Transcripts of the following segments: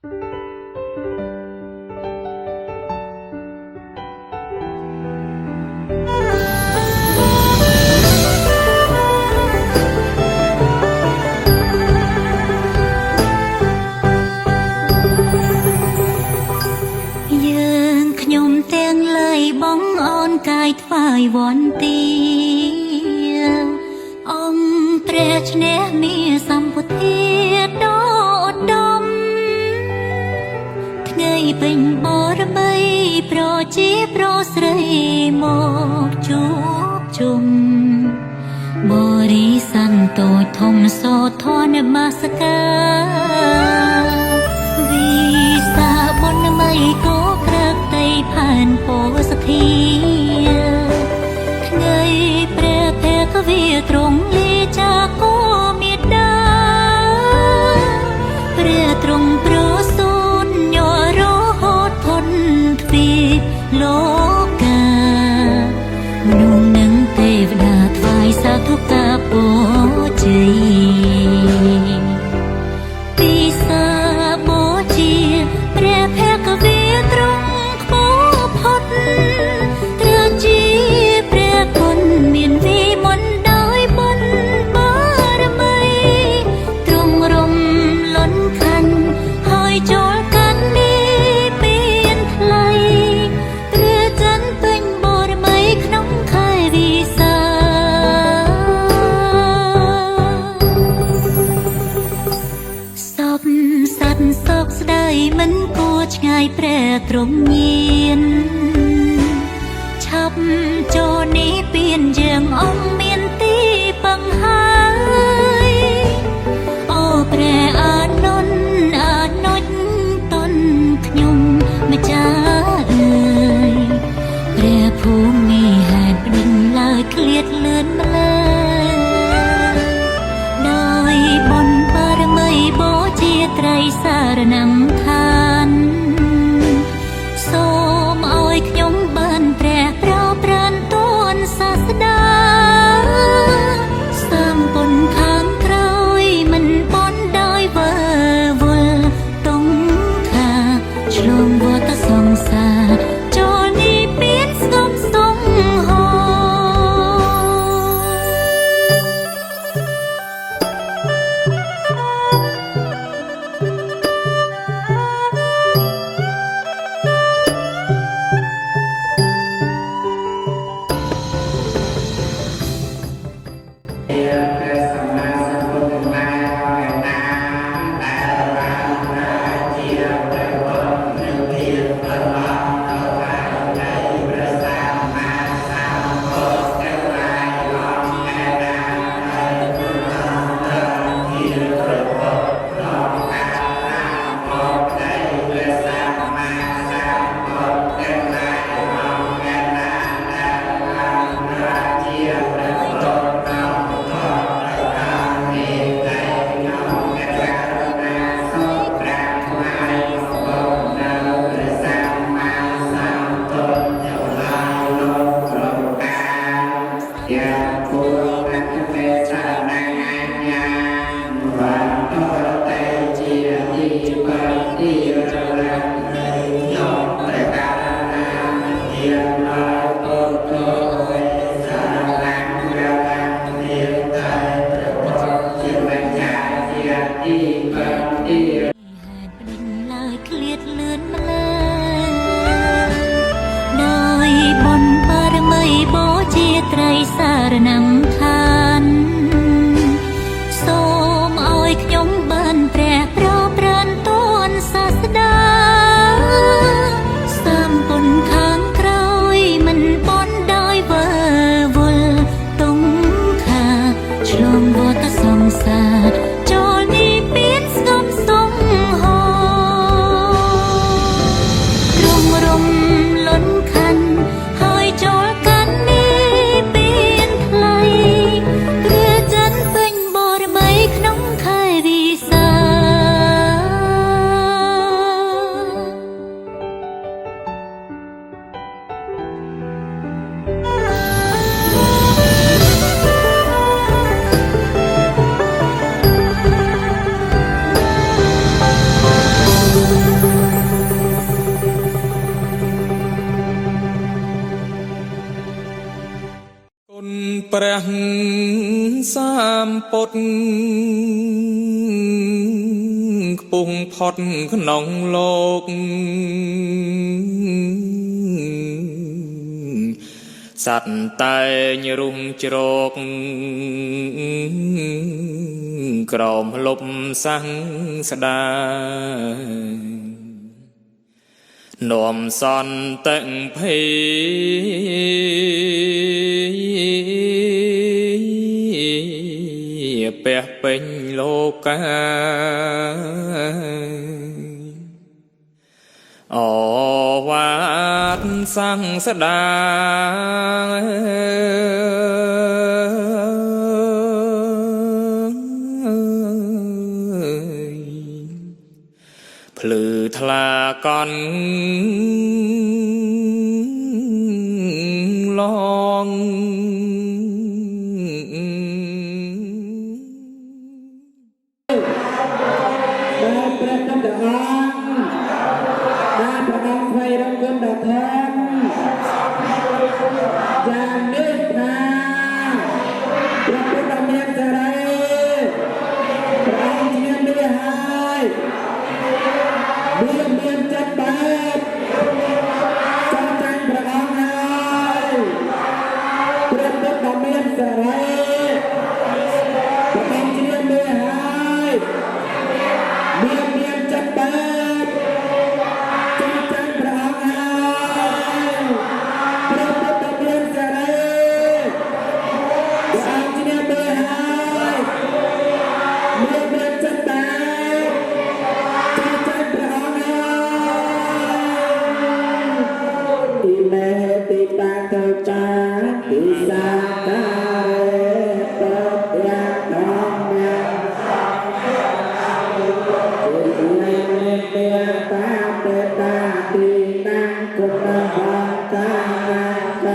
យើងខ្ញុំទាំងលើយបងអូនកាយថ្វាយវន្ទាអង្គព្រះឈ្នះមានសម្ពុទ្ធាដ៏ឧត្តមថ្ងៃពេញបរមីប្រជាប្រុសស្រីមកជួបជុំបរិសន្តូចធំសូត្រធនមាសការវិសាបុណ្យមីក៏ក្រឹកតីផានពោសធាថ្ងៃព្រះភគវាទ្រង់លាចាកោមេដាព្រះទ្រង់ប្រសូនញ័ររហូតផុនទ្វីបលោកកាមនុស្សនឹងទេវតាថ្វាយសាធុកាពោជ័យពីសាបូជាព្រះភគវាទ្រង់ខ្ពស់ផុតទ្រង់ជាព្រះគុណមានវិមន្តដោយបុណ្យបារមីទ្រង់រំលន់ខណ្ឌហើយចូលកាន់នេះមានថ្លៃព្រះច័ន្ទពេញបរមីក្នុងខែវិសាសពសត្វសោកស្ដាយមិនគួរឆ្ងាយព្រះទ្រង់ញៀនឆាប់ចូលនេះពៀនយើងអង្គមានទីបង្ហើយអូព្រះអានុនអានុចតនខ្ញុំម្ចាស់អើយព្រះភូមិហេតុដេញឡើយឃ្លាតលឿនម្ល៉េះដោយបុណ្យបារមីបូជាត្រីសារណង្ខានសូមឲ្យខ្ញុំបានព្រះប្រោប្រានទូនសាស្តាសំពុនខាងក្រោយមិនបន់ដោយវើវល់តុងថាឆ្លងវត្តសង្សារចូលនេះពៀនស្គមសងហោឃ្លាតលឿនម្ល៉េះដោយបុណ្យបារមីបូជាត្រីសារណង្ខានសូមឲ្យខ្ញុំបានព្រះប្រោប្រានទូនសាស្តាសំពុនខាងក្រោយមិនបន់ដោយវើវល់តុងខាឆ្លងវត្តសង្សារចូលនេះពៀនស្គមសងហោទ្រង់រំលន់ខណ្ឌហើយចូលកាន់នេះ ព្រះសាមពុទ្ធខ្ពងផុតក្នុងលោកសត្វតែងរុំជ្រកក្រោមលប់សង្ស្ដានាំសន្តិភេពះពេញលោកាអវាទសង្ស្ដាភ្លឺថ្លាកន់ឡងដែលព្រះនន្តអង្គដែលព្រះអង្គថ្មីរំគុណដល់ធម៌យ៉ាងនេះថាព្រះពុទ្ធមានសេរីព្រះអង្គមាននេះហើយមានចិត្តបែបចាំចាញ់ព្រះអង្គហើយព្រះពុទ្ធមានសេរីព្រះអង្គមាននេះហើយមានចិត្តបែបចាំចាញ់ព្រះអង្គហើយព្រះពុទ្ធមានសេរីព្រះអង្គមាននេះហើយមានចិត្តបែបទីតាទៅតាទីសាតាតយាធម្មៈជានិទេតាទេតាទីតាគុណបាតាកាម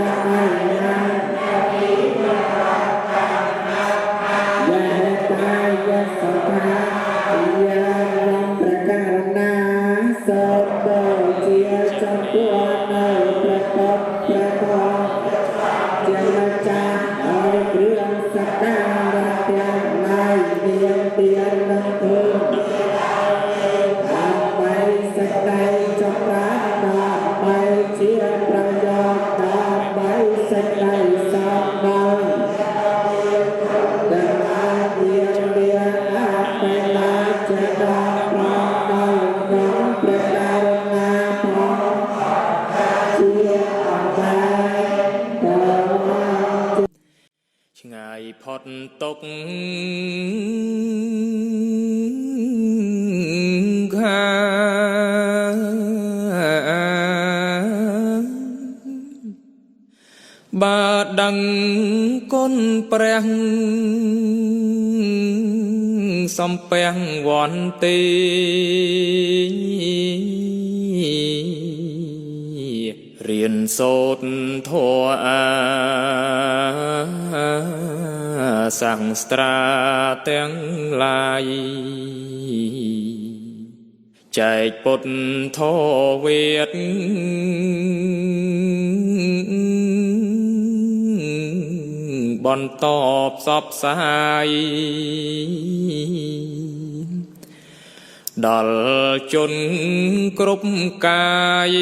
យាតាយសតាយារំប្រការណាសពជាចំពោះនៅព្រះពុទ្ធព្រះធម៌ជាម្ចាស់ឲ្យគ្រឿងសក្ការៈទាំងឡាយមានទាននឹងទូលដើម្បីសេចក្តីចម្រើនដើម្បីជាប្រយោជន៍ដើម្បីសេចក្តីសំដល់ដែលអាចមានមានអាចទៅឡាជាដល់ប្រងដល់ក្នុងព្រះករុណាផងឆ្ងាយផុតទុកខាបើដឹងគុណព្រះសំពះវន្ទេរៀនសូត្រធម៌សាស្ត្រាទាំងឡាយចែកពុទ្ធធម៌វេទបន្តផ្សព្វផ្សាយដល់ជនគ្រប់កាយ